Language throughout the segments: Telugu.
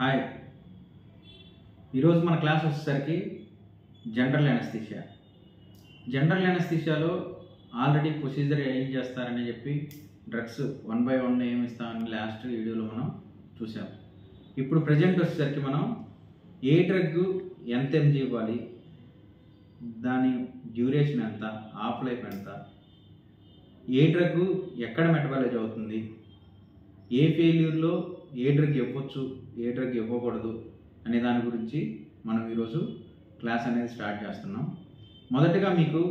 హాయ్, ఈరోజు మన క్లాస్ వచ్చేసరికి జనరల్ ఎనస్థీషియా. జనరల్ ఎనస్థీషియాలో ఆల్రెడీ ప్రొసీజర్ ఏం చేస్తారని చెప్పి డ్రగ్స్ 1 by 1 ఏమి ఇస్తామని లాస్ట్ వీడియోలో మనం చూసాం. ఇప్పుడు ప్రజెంట్ వచ్చేసరికి మనం ఏ డ్రగ్ ఎంత ఎంజీ ఇవ్వాలి, దాని డ్యూరేషన్ ఎంత, హాఫ్ లైఫ్ ఎంత, ఏ డ్రగ్ ఎక్కడ మెటబాలైజ్ అవుతుంది, ఏ ఫెయిల్యూర్లో ఏ డ్రగ్ ఇవ్వచ్చు, ఏ డ్రగ్ ఇవ్వకూడదు అనే దాని గురించి మనం ఈరోజు క్లాస్ అనేది స్టార్ట్ చేస్తున్నాం. మొదటగా మీకు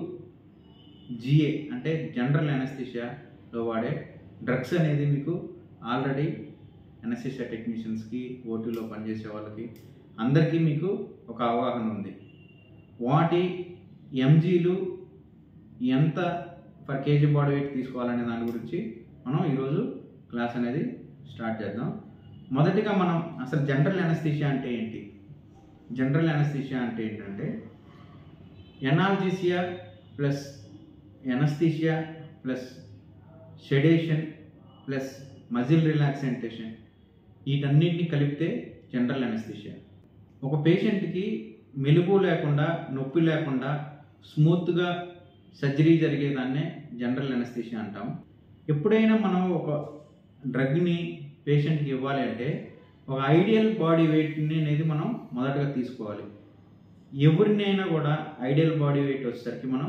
జిఏ అంటే జనరల్ ఎనస్థీషియాలో వాడే డ్రగ్స్ అనేది మీకు ఆల్రెడీ ఎనస్థీషియా టెక్నీషియన్స్కి, ఓటీలో పనిచేసే వాళ్ళకి అందరికీ మీకు ఒక అవగాహన ఉంది. వాటి ఎంజీలు ఎంత పర్ కేజీ బాడీ వెయిట్ తీసుకోవాలనే దాని గురించి మనం ఈరోజు క్లాస్ అనేది స్టార్ట్ చేద్దాం. మొదటిగా మనం అసలు జనరల్ ఎనస్థీషియా అంటే ఏంటి? జనరల్ ఎనస్థీషియా అంటే ఏంటంటే analgesia plus anaesthesia plus sedation plus muscle relaxation, వీటన్నిటిని కలిపితే జనరల్ ఎనస్థీషియా. ఒక పేషెంట్కి మెలుగు లేకుండా, నొప్పి లేకుండా స్మూత్గా సర్జరీ జరిగేదాన్నే జనరల్ ఎనస్థీషియా అంటాం. ఎప్పుడైనా మనం ఒక డ్రగ్ని పేషెంట్కి ఇవ్వాలి అంటే ఒక ఐడియల్ బాడీ వెయిట్ని అనేది మనం మొదటగా తీసుకోవాలి. ఎవరినైనా కూడా ఐడియల్ బాడీ వెయిట్ వచ్చేసరికి మనం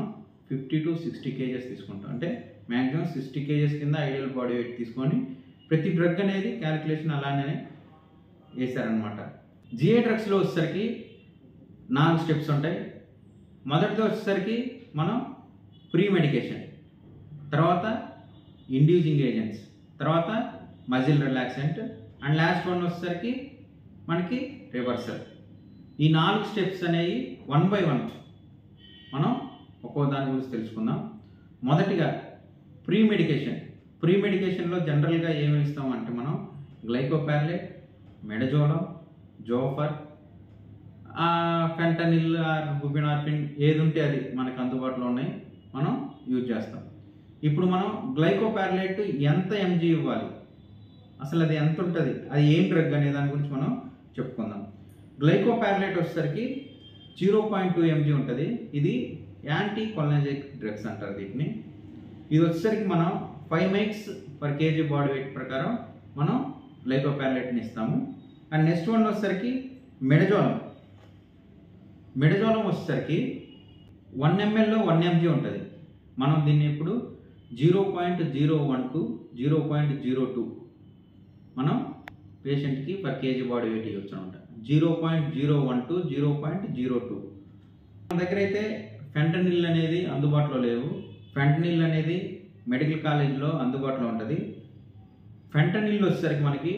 50 to 60 kgs తీసుకుంటాం. అంటే మ్యాక్సిమం 60 kgs కింద ఐడియల్ బాడీ వెయిట్ తీసుకొని ప్రతి డ్రగ్ అనేది క్యాలిక్యులేషన్ అలానే వేశారనమాట. జిఏ డ్రగ్స్లో వచ్చేసరికి 4 స్టెప్స్ ఉంటాయి. మొదటిది వచ్చేసరికి మనం ప్రీ మెడికేషన్, తర్వాత ఇండ్యూసింగ్ ఏజెంట్స్, తర్వాత muscle relaxant, and last one వచ్చేసరికి మనకి రివర్సల్. ఈ 4 స్టెప్స్ అనేవి 1 by 1 మనం ఒక్కో దాని గురించి తెలుసుకుందాం. మొదటిగా ప్రీ మెడికేషన్. ప్రీ మెడికేషన్లో జనరల్గా ఏమి ఇస్తాం అంటే మనం గ్లైకోపార్లేట్, మెడజోలం, జోఫర్, ఫెంటనిల్ ఆర్ బుపినార్ఫిన్ ఏది ఉంటే అది మనకు అందుబాటులో ఉన్నాయి, మనం యూజ్ చేస్తాం. ఇప్పుడు మనం గ్లైకోపార్లేట్ ఎంత ఎంజీ ఇవ్వాలి, అసలు అది ఎంత ఉంటుంది, అది ఏం డ్రగ్ అనే దాని గురించి మనం చెప్పుకుందాం. గ్లైకోపార్లేట్ వచ్చేసరికి 0.2 mg ఉంటుంది. ఇది యాంటీ కొలినర్జిక్ డ్రగ్స్ అంటారు వీటిని. ఇది వచ్చేసరికి మనం 5 mg per kg body weight ప్రకారం మనం గ్లైకోపార్లేట్ని ఇస్తాము. అండ్ నెక్స్ట్ వన్ వచ్చేసరికి మెడజోలం. మెడజోలం వచ్చేసరికి 1 ml 1 mg ఉంటుంది. మనం దీన్ని ఇప్పుడు 0.01 to 0.02 మనం పేషెంట్కి పర్ కేజీ బాడీ వెయిట్ ఇవ్వచ్చు అనమాట. 0.01 to 0.02. మన దగ్గర అయితే ఫెంటనిల్ అనేది అందుబాటులో లేవు. ఫెంటనిల్ అనేది మెడికల్ కాలేజ్లో అందుబాటులో ఉంటుంది. ఫెంటనిల్ వచ్చేసరికి మనకి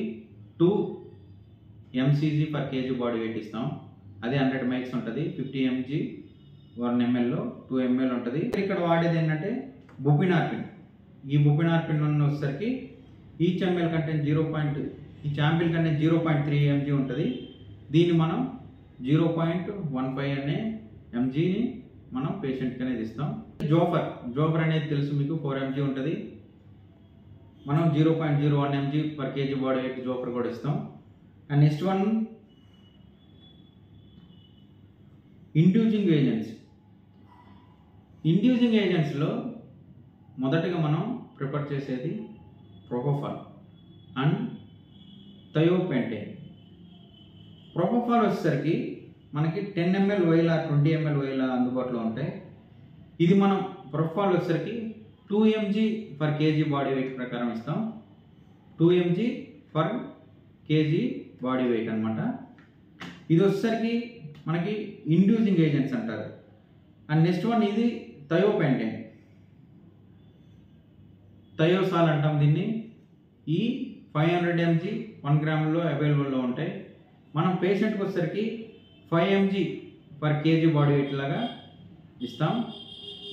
2 mcg per kg body wait ఇస్తాం. అది 100 mg ఉంటుంది. 50 mg 1 ml 2 ml ఉంటుంది. ఇక్కడ వాడేది ఏంటంటే బుపినార్ఫిన్. ఈ బుపినార్ఫిన్ వచ్చేసరికి ఈచ్ ఎంఎల్ కంటే ఈ ఛాంపిల్ కంటే 0.3 mg ఉంటుంది. దీన్ని మనం 0.15 అనే ఎంజీని మనం పేషెంట్కి అనేది ఇస్తాం. జోఫర్ అనేది తెలుసు మీకు, 4 mg ఉంటుంది. మనం 0.01 mg per kg body weight జోఫర్ కూడా ఇస్తాం. And next one inducing agents. Inducing ఏజెంట్స్లో మొదటగా మనం ప్రిఫర్ చేసేది ప్రొపోఫాల్ అండ్ థయోపెంటేన్. ప్రొపోఫాల్ వచ్చేసరికి మనకి 10 ml వైల్ 20 ml వైల్ అందుబాటులో ఉంటాయి. ఇది మనం ప్రొపోఫాల్ వచ్చేసరికి 2 mg per kg body wait ప్రకారం ఇస్తాం. 2 mg per kg body wait అనమాట. ఇది వచ్చేసరికి మనకి ఇండ్యూసింగ్ ఏజెంట్స్ అంటారు. అండ్ నెక్స్ట్ వన్ ఇది థయోపెంటేన్, థయోసాల్ అంటాం దీన్ని. ఈ 500 mg 1 గ్రాములో అవైలబుల్లో ఉంటాయి. మనం పేషెంట్కి వచ్చేసరికి 5 mg per kg body wait లాగా ఇస్తాం.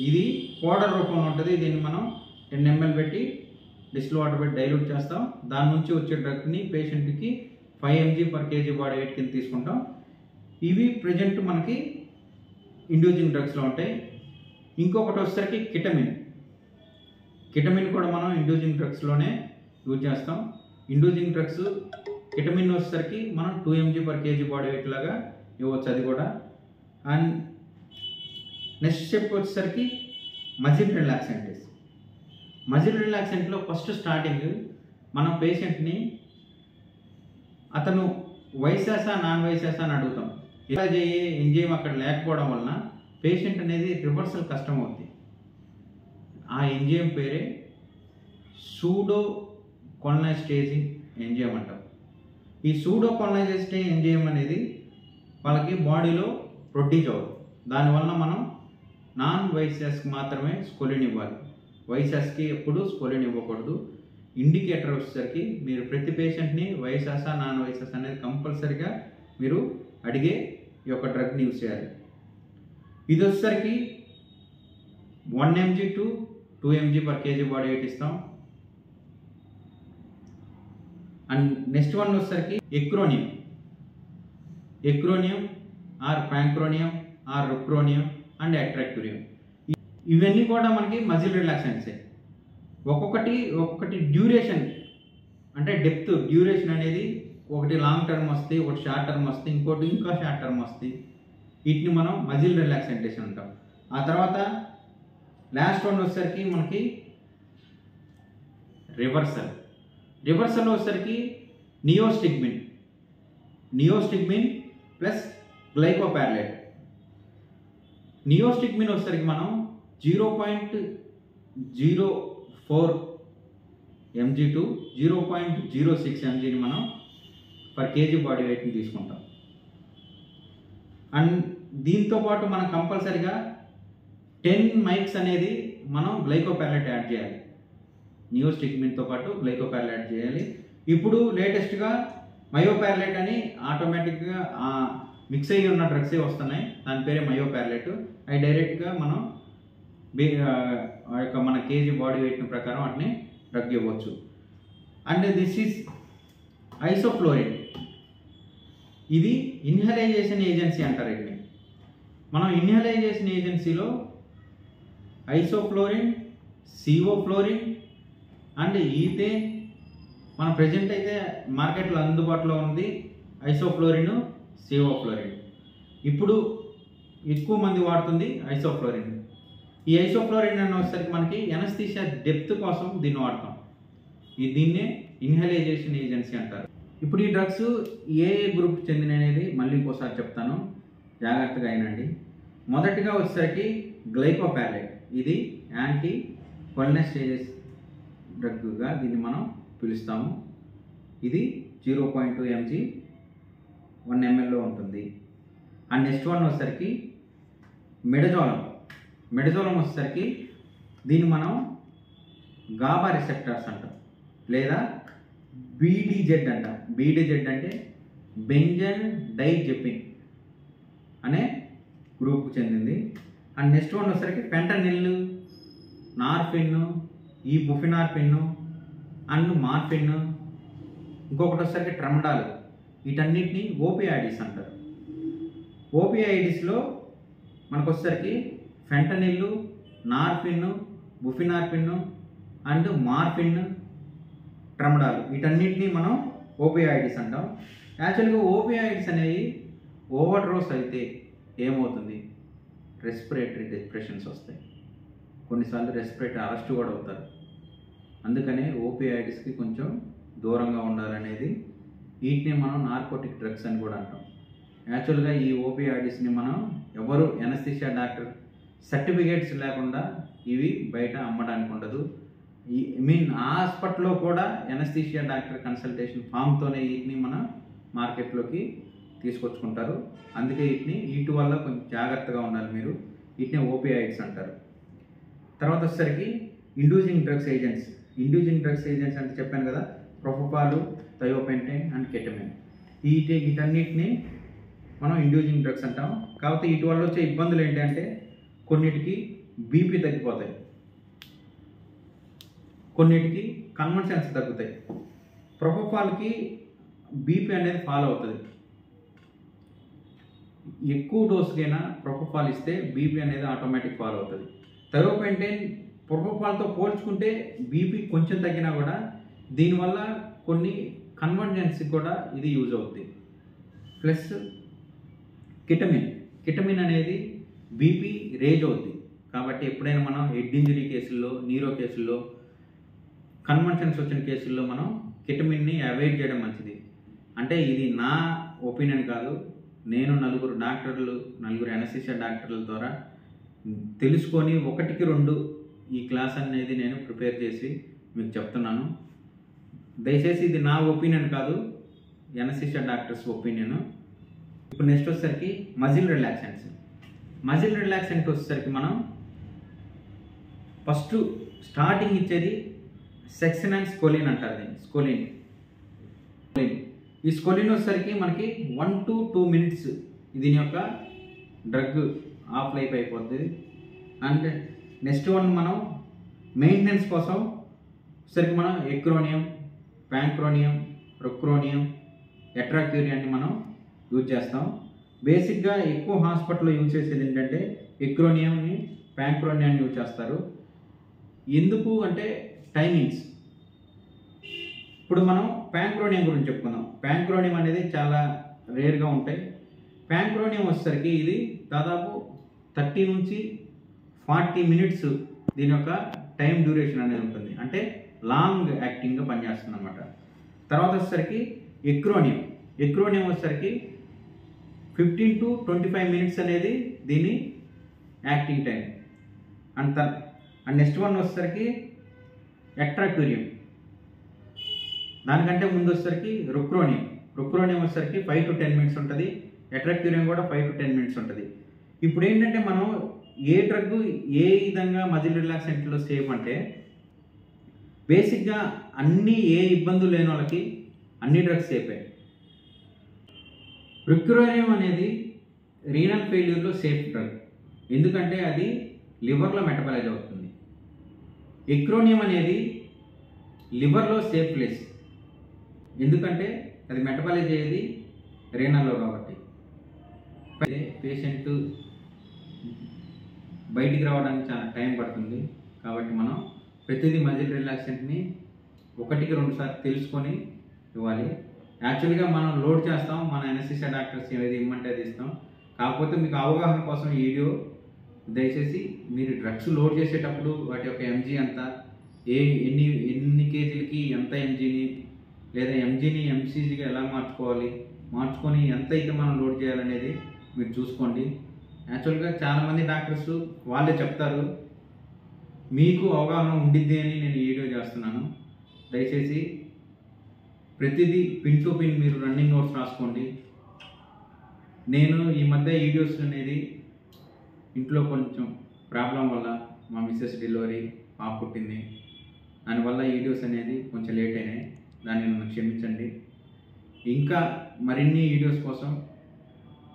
ఇది పౌడర్ రూపంలో ఉంటుంది. దీన్ని మనం 10 ml పెట్టి డిస్టిల్ వాటర్ పెట్టి డైల్యూట్ చేస్తాం. దాని నుంచి వచ్చే డ్రగ్ని పేషెంట్కి 5 mg per kg body wait కింద తీసుకుంటాం. ఇవి ప్రజెంట్ మనకి ఇండ్యూసింగ్ డ్రగ్స్లో ఉంటాయి. ఇంకొకటి వచ్చేసరికి కిటమిన్ కూడా మనం ఇండ్యూసింగ్ డ్రగ్స్లోనే యూజ్ చేస్తాం. ఇండ్యూసింగ్ డ్రగ్స్ కెటమిన్ వచ్చేసరికి మనం 2 mg/kg బాడీ వెయిట్ లాగా ఇవ్వచ్చు అది కూడా. అండ్ నెక్స్ట్ స్టెప్ వచ్చేసరికి మజిల్ రిలాక్సెంట్స్. మజిల్ రిలాక్సెంట్లో ఫస్ట్ స్టార్టింగ్ మనం పేషెంట్ని అతను వైశాసా నాన్ వైశాసా అని అడుగుతాం. ఇలా చేయి ఎంజైమ్ అక్కడ లేకపోవడం వలన పేషెంట్ అనేది రివర్సల్ కష్టం అవుతుంది. ఆ ఎంజైమ్ పేరే సూడో కొలనైజేషన్ ఎంజైమ్ అంటాం. ఈ సూడో కొలనైజేషన్ ఎంజైమ్ అనేది వాళ్ళకి బాడీలో ప్రొడ్యూస్ అవ్వదు. దానివల్ల మనం నాన్ వైశాస్కి మాత్రమే స్కోలిన్ ఇవ్వాలి. వైశాస్కి ఎప్పుడు స్కోలిన్ ఇవ్వకూడదు. ఇండికేటర్ వచ్చేసరికి మీరు ప్రతి పేషెంట్ని వైశాస నాన్ వైశాస అనేది కంపల్సరీగా మీరు అడిగే ఈ యొక్క డ్రగ్ని యూజ్ చేయాలి. ఇది వచ్చేసరికి 1 mg to 2 mg/kg body weight ఇస్తాం. అండ్ నెక్స్ట్ వన్ వచ్చేసరికి ఎక్రోనియం ఆర్ ప్యాంక్రోనియం ఆర్ రుక్రోనియం అండ్ అట్రాక్టోరియం. ఇవన్నీ కూడా మనకి మజిల్ రిలాక్సెంట్సే. ఒక్కొక్కటి డ్యూరేషన్ అంటే డెప్త్ డ్యూరేషన్ అనేది ఒకటి లాంగ్ టర్మ్ వస్తుంది, ఒకటి షార్ట్ టర్మ్ వస్తుంది, ఇంకోటి ఇంకా షార్ట్ టర్మ్ వస్తుంది. వీటిని మనం మజిల్ రిలాక్సెంటేషన్ అంటాం. ఆ తర్వాత లాస్ట్ వన్ వచ్చేసరికి మనకి రివర్సల్ వచ్చేసరికి నియోస్టిగ్మిన్ ప్లస్ గ్లైకోపార్లేట్. నియోస్టిగ్మిన్ వచ్చేసరికి మనం 0.04 mg to 0.06 mgని మనం పర్ కేజీ బాడీ వెయిట్ని తీసుకుంటాం. అండ్ దీంతోపాటు మనం కంపల్సరిగా 10 mics అనేది మనం గ్లైకోపార్లేట్ యాడ్ చేయాలి. నియోస్టిగ్మిన్తో పాటు గ్లైకోపార్లేట్ యాడ్ చేయాలి. ఇప్పుడు లేటెస్ట్గా మయోపార్లేట్ అని ఆటోమేటిక్గా మిక్స్ అయ్యి ఉన్న డ్రగ్సే వస్తున్నాయి. దాని పేరే మయోపార్లేట్. అవి డైరెక్ట్గా మనం మన కేజీ బాడీ వెయిట్ ప్రకారం వాటిని డ్రగ్ ఇవ్వచ్చు. And this is isoflurane. ఇది ఇన్హలైజేషన్ ఏజెన్సీ అంటారు. వీటిని మనం ఇన్హలైజేషన్ ఏజెన్సీలో ఐసోఫ్లోరిన్, సిఓఫ్లోరిన్ అండ్ ఈథేన్ మన ప్రజెంట్ అయితే మార్కెట్లో అందుబాటులో ఉంది ఐసోఫ్లోరిన్, సిఓఫ్లోరిన్. ఇప్పుడు ఎక్కువ మంది వాడుతుంది ఐసోఫ్లోరిన్. ఈ ఐసోఫ్లోరిన్ అనే వచ్చేసరికి మనకి ఎనస్థీషియా డెప్త్ కోసం దీన్ని వాడతాం. దీన్నే ఇన్హలైజేషన్ ఏజెన్సీ అంటారు. ఇప్పుడు ఈ డ్రగ్స్ ఏ గ్రూప్ చెందిన అనేది మళ్ళీ ఇంకోసారి చెప్తాను, జాగ్రత్తగా అయినండి. మొదటిగా వచ్చేసరికి గ్లైకోపార్లేట్. ఇది యాంటీ కొలినెస్టేజ్ డ్రగ్గా దీన్ని మనం పిలుస్తాము. ఇది 0.2 mg 1 ml ఉంటుంది. అండ్ నెక్స్ట్ వన్ వచ్చేసరికి మెడజోలం వచ్చేసరికి దీన్ని మనం గాబా రిసెప్టర్స్ అంటాం, లేదా బీడీజెడ్ అంటాం. బీడీజెడ్ అంటే బెంజన్ డైజెపిన్ అనే గ్రూప్కు చెందింది. అండ్ నెక్స్ట్ వన్ వచ్చేసరికి ఫెంటనిల్, నార్ఫిన్, ఈ బుఫినార్ఫిన్ అండ్ మార్ఫిన్, ఇంకొకటి వచ్చేసరికి ట్రమడాల్. వీటన్నిటిని ఓపియాయిడ్స్ అంటారు. ఓపియాయిడ్స్లో మనకు వచ్చేసరికి ఫెంటనిల్, నార్ఫిన్, బుఫినార్ఫిన్ అండ్ మార్ఫిన్, ట్రమడాల్ వీటన్నిటిని మనం ఓపియాయిడ్స్ అంటాం. యాక్చువల్గా ఓపియాయిడ్స్ అనేవి ఓవర్ డోస్ అయితే ఏమవుతుంది, రెస్పిరేటరీ డిప్రెషన్స్ వస్తాయి, కొన్నిసార్లు రెస్పిరేటరీ అరెస్ట్ కూడా అవుతారు. అందుకనే ఓపియాయిడ్స్కి కొంచెం దూరంగా ఉండాలనేది. వీటిని మనం నార్కోటిక్ డ్రగ్స్ అని కూడా అంటాం. యాక్చువల్గా ఈ ఓపియాయిడ్స్ని మనం ఎవరు ఎనస్థీషియా డాక్టర్ సర్టిఫికేట్స్ లేకుండా ఇవి బయట అమ్మడానికి ఉండదు. హాస్పిటల్లో కూడా ఎనస్థీషియా డాక్టర్ కన్సల్టేషన్ ఫామ్తోనే వీటిని మన మార్కెట్లోకి తీసుకొచ్చుకుంటారు. అందుకే వీటి వల్ల కొంచెం జాగ్రత్తగా ఉండాలి మీరు. వీటిని ఓపియాయిడ్స్ అంటారు. తర్వాత వచ్చేసరికి inducing drugs agents. Inducing drugs agents అంటే చెప్పాను కదా, ప్రొపపాలు, థయోపెంటైన్ అండ్ కెటమిన్. వీటన్నిటిని మనం ఇండ్యూసింగ్ డ్రగ్స్ అంటాం. కాకపోతే వీటి వల్ల వచ్చే ఇబ్బందులు ఏంటంటే కొన్నిటికి బీపీ తగ్గిపోతాయి, కొన్నిటికి కన్వెన్షన్స్ తగ్గుతాయి. ప్రొపపాల్కి బీపీ అనేది ఫాలో అవుతుంది. ఎక్కువ డోసుకైనా ప్రొపపాల్ ఇస్తే బీపీ అనేది ఆటోమేటిక్ ఫాలో అవుతుంది. థయోపెంటైన్ ప్రొపపాల్తో పోల్చుకుంటే బీపీ కొంచెం తగ్గినా కూడా దీనివల్ల కొన్ని కన్వర్జెన్సీ కూడా ఇది యూజ్ అవుతుంది. ప్లస్ కిటమిన్ అనేది బీపీ రేజ్ అవుతుంది. కాబట్టి ఎప్పుడైనా మనం హెడ్ ఇంజరీ కేసుల్లో, నీరో కేసుల్లో, కన్వర్జెన్స్ వచ్చిన కేసుల్లో మనం కిటమిన్ని అవాయిడ్ చేయడం మంచిది. అంటే ఇది నా ఒపీనియన్ కాదు, నేను నలుగురు అనస్థీషియా డాక్టర్ల ద్వారా తెలుసుకొని 1కి 2 ఈ క్లాస్ అనేది నేను ప్రిపేర్ చేసి మీకు చెప్తున్నాను. దయచేసి ఇది నా ఒపీనియన్ కాదు, అనస్థీషియా డాక్టర్స్ ఒపీనియన్. ఇప్పుడు నెక్స్ట్ వచ్చేసరికి మజిల్ రిలాక్సెంట్స్. మజిల్ రిలాక్సెంట్ వచ్చేసరికి మనం ఫస్ట్ స్టార్టింగ్ ఇచ్చేది సెక్సిన్ అండ్ స్కోలిన్ అంటారు. దీన్ని స్కోలిన్. ఈ స్కోలిన్ వచ్చేసరికి మనకి 1 to 2 minutes దీని యొక్క డ్రగ్ ఆఫ్ లైఫ్ అయిపోతుంది. అండ్ నెక్స్ట్ వన్ మనం మెయింటెనెన్స్ కోసం సరికి మనం ఎక్రోనియం, ప్యాంక్రోనియం, రొక్రోనియం, ఎట్రాక్యూరియాన్ని మనం యూజ్ చేస్తాం. బేసిక్గా ఎక్కువ హాస్పిటల్లో యూజ్ చేసేది ఏంటంటే ఎక్రోనియంని, ప్యాంక్రోనియాన్ని యూజ్ చేస్తారు. ఎందుకు అంటే టైమింగ్స్. ఇప్పుడు మనం ప్యాంక్రోనియం గురించి చెప్పుకుందాం. ప్యాంక్రోనియం అనేది చాలా రేర్గా ఉంటాయి. ప్యాంక్రోనియం వచ్చేసరికి ఇది దాదాపు 30 నుంచి 40 minutes దీని యొక్క టైం డ్యూరేషన్ అనేది ఉంటుంది. అంటే లాంగ్ యాక్టింగ్గా పనిచేస్తుంది అనమాట. తర్వాత వచ్చేసరికి ఎక్రోనియం వచ్చేసరికి 15 to 25 minutes అనేది దీని acting time. And next one వచ్చేసరికి ఎట్రాక్యూరియం. దానికంటే ముందు వచ్చేసరికి రొక్రోనియం వచ్చేసరికి 5 to 10 minutes ఉంటుంది. ఎట్రాక్యూరియం కూడా 5 to 10 minutes ఉంటుంది. ఇప్పుడు ఏంటంటే మనం ఏ డ్రగ్ ఏ విధంగా మజిల్ రిలాక్సెంట్లో సేఫ్ అంటే బేసిక్గా ఏ ఇబ్బందులు లేని వాళ్ళకి అన్ని డ్రగ్స్ సేఫే. రొక్రోనియం అనేది రీనల్ ఫెయిల్యూర్లో సేఫ్ డ్రగ్, ఎందుకంటే అది లివర్లో మెటబలైజ్ అవుతుంది. ఎక్రోనియం అనేది లివర్లో సేఫ్ ప్లేస్, ఎందుకంటే అది మెటబలైజ్ అయ్యేది రీనల్లో కాబట్టి. పేషెంట్ బయటికి రావడానికి చాలా టైం పడుతుంది. కాబట్టి మనం ప్రతిదీ మజిల్ రిలాక్సెంట్ని 1కి 2 సార్లు తెలుసుకొని ఇవ్వాలి. యాక్చువల్గా మనం లోడ్ చేస్తాం, మన అనస్థీషియా డాక్టర్స్ ఏది ఇమ్మంటే అది ఇస్తాం. కాకపోతే మీకు అవగాహన కోసం ఈ వీడియో, దయచేసి మీరు డ్రగ్స్ లోడ్ చేసేటప్పుడు వాటి యొక్క ఎంజీ ఎంత, ఎన్ని కేజీలకి ఎంత ఎంజీని, లేదా ఎంజీని ఎంసీజీగా ఎలా మార్చుకొని ఎంత అయితే మనం లోడ్ చేయాలనేది మీరు చూసుకోండి. యాక్చువల్గా చాలామంది డాక్టర్స్ వాళ్ళే చెప్తారు, మీకు అవగాహన ఉండిద్ది అని నేను ఈ వీడియో చేస్తున్నాను. దయచేసి ప్రతిదీ పిన్ టు పిన్ మీరు రన్నింగ్ నోట్స్ రాసుకోండి. నేను ఈ మధ్య వీడియోస్ అనేది ఇంట్లో కొంచెం ప్రాబ్లం వల్ల మా మిస్సెస్ డెలివరీ పాప పుట్టింది, దానివల్ల వీడియోస్ అనేది కొంచెం లేట్ అయినాయి, దాన్ని నన్ను క్షమించండి. ఇంకా మరిన్ని వీడియోస్ కోసం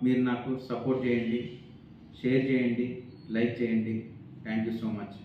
మీరు నాకు సపోర్ట్ చేయండి, షేర్ చేయండి, లైక్ చేయండి. Thank you so much.